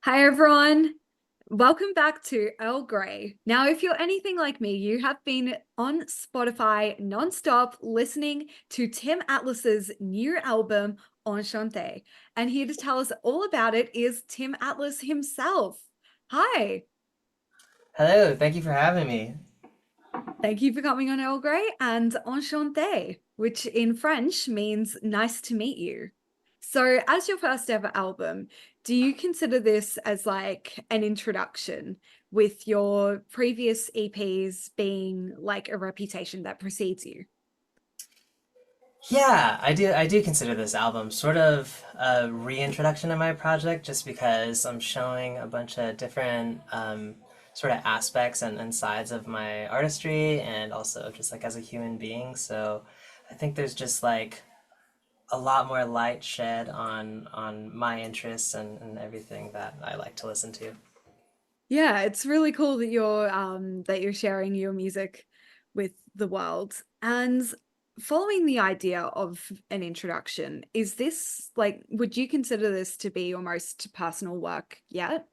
Hi everyone. Welcome back to Earl Grey. Now, if you're anything like me, you have been on Spotify nonstop listening to Tim Atlas's new album, Enchanté. And here to tell us all about it is Tim Atlas himself. Hi, Hello, thank you for having me. thank you for coming on Earl Grey and Enchanté, which in French means nice to meet you. So, as your first ever album, do you consider this as like an introduction, with your previous EPs being like a reputation that precedes you? Yeah, I do consider this album sort of a reintroduction to my project just because I'm showing a bunch of different sort of aspects and sides of my artistry and also just like as a human being. So I think there's just like a lot more light shed on my interests and everything that I like to listen to. Yeah, it's really cool that you're sharing your music with the world. And following the idea of an introduction, is this like would you consider this to be your most personal work yet?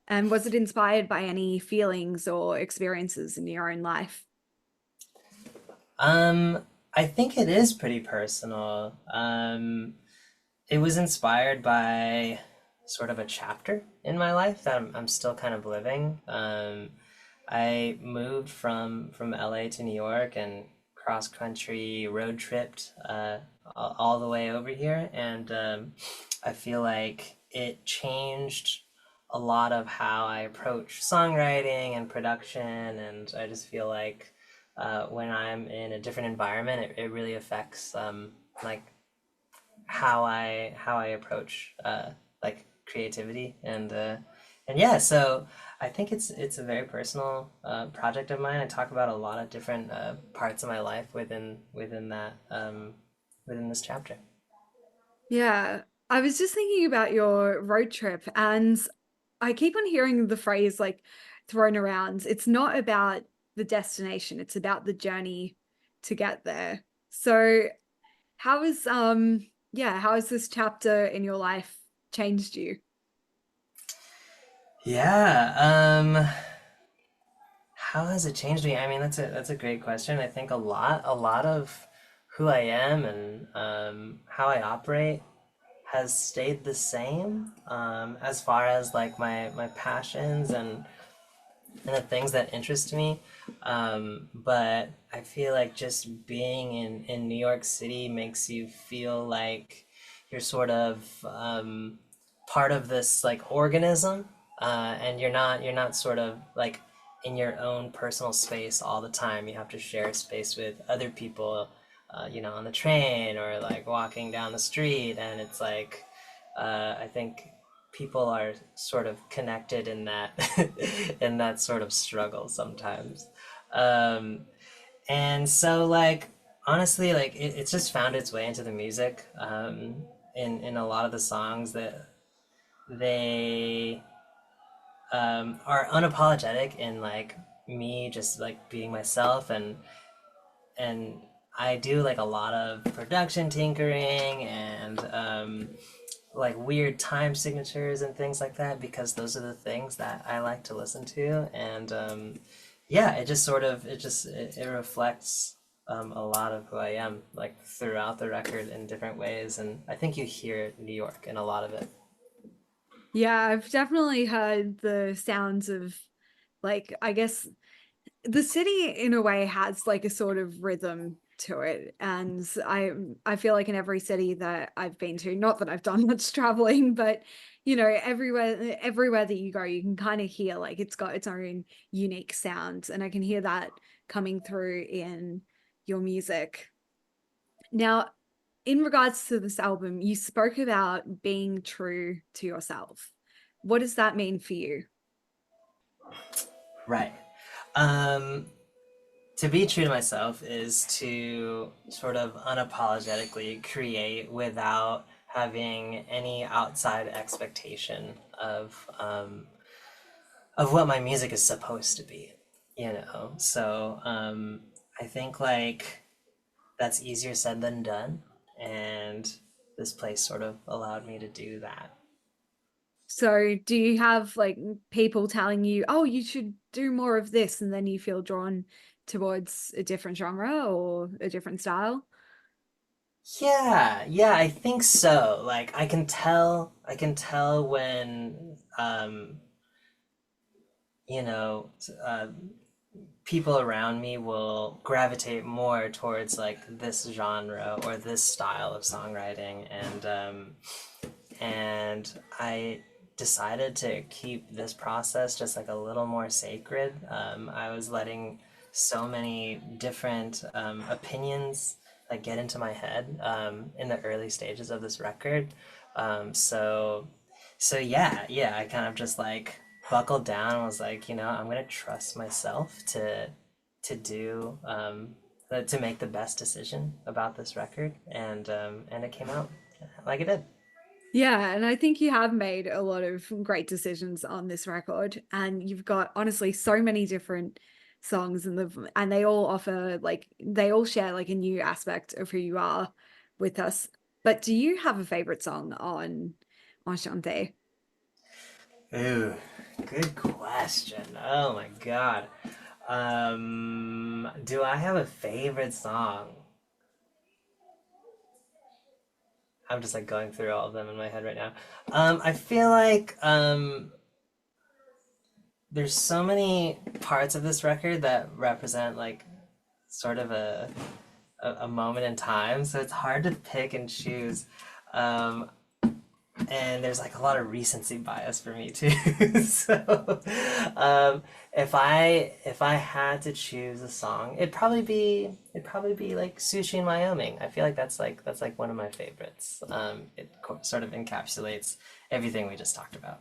And was it inspired by any feelings or experiences in your own life? Um, I think it is pretty personal. It was inspired by sort of a chapter in my life that I'm still kind of living. I moved from LA to New York and cross country road tripped all the way over here, and I feel like it changed a lot of how I approach songwriting and production, and I just feel like when I'm in a different environment, it really affects like how I approach like creativity and yeah. So I think it's a very personal project of mine. I talk about a lot of different parts of my life within that within this chapter. Yeah, I was just thinking about your road trip, and I keep on hearing the phrase like thrown around. It's not about the destination, it's about the journey to get there. So, how is yeah, how has this chapter in your life changed you? Yeah. How has it changed me? I mean, that's a great question. I think a lot of who I am and how I operate has stayed the same as far as like my passions and the things that interest me. But I feel like just being in New York City makes you feel like you're sort of part of this like organism, and you're not sort of like in your own personal space all the time. You have to share space with other people, on the train or like walking down the street, and it's like I think people are sort of connected in that in that sort of struggle sometimes. Um, and so like honestly like it's just found its way into the music in a lot of the songs that they are unapologetic in like me just like being myself and I do like a lot of production tinkering and like weird time signatures and things like that because those are the things that I like to listen to and yeah it just sort of it reflects a lot of who I am like throughout the record in different ways and I think you hear New York in a lot of it. Yeah, I've definitely heard the sounds of like I guess the city in a way has like a sort of rhythm to it, and I feel like in every city that I've been to, not that I've done much traveling, but everywhere that you go you can kind of hear like it's got its own unique sound, and I can hear that coming through in your music. Now, in regards to this album, you spoke about being true to yourself. What does that mean for you? Right. um to be true to myself is to sort of unapologetically create without having any outside expectation of what my music is supposed to be, So I think like that's easier said than done, and this place sort of allowed me to do that. So do you have like people telling you, oh, you should do more of this, and then you feel drawn towards a different genre or a different style? Yeah, yeah, I think so. Like I can tell when you know, people around me will gravitate more towards like this genre or this style of songwriting, and I decided to keep this process just like a little more sacred. I was letting so many different opinions like get into my head in the early stages of this record. So yeah, yeah, I kind of just like buckled down and was like, you know, I'm gonna trust myself to do to make the best decision about this record, and it came out like it did. Yeah, and I think you have made a lot of great decisions on this record, and you've got honestly so many different songs and they all offer like they all share like a new aspect of who you are with us. But do you have a favorite song on Enchanté? Ooh, good question. Oh my God. Do I have a favorite song? I'm just like going through all of them in my head right now. I feel like there's so many parts of this record that represent like sort of a moment in time, so it's hard to pick and choose. Um, and there's like a lot of recency bias for me too. So, um, if I had to choose a song, it'd probably be like Sushi in Wyoming. I feel like that's like one of my favorites. It sort of encapsulates everything we just talked about.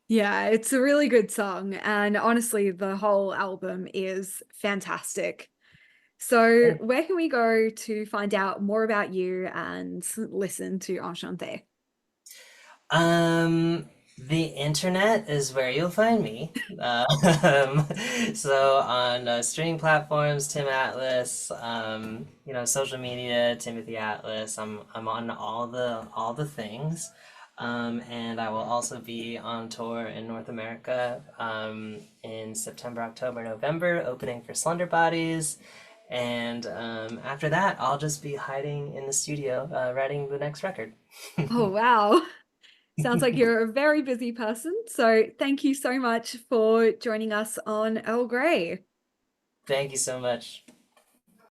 Yeah, it's a really good song, and honestly, the whole album is fantastic. So, Thank where can we go to find out more about you and listen to Enchanté? Um, the internet is where you'll find me. Um, so on streaming platforms, Tim Atlas. You know, social media, Timothy Atlas. I'm on all the things. And I will also be on tour in North America in September, October, November, opening for Slender Bodies. And after that, I'll just be hiding in the studio writing the next record. Oh, wow. Sounds like you're a very busy person. So, thank you so much for joining us on Earl Grey. Thank you so much.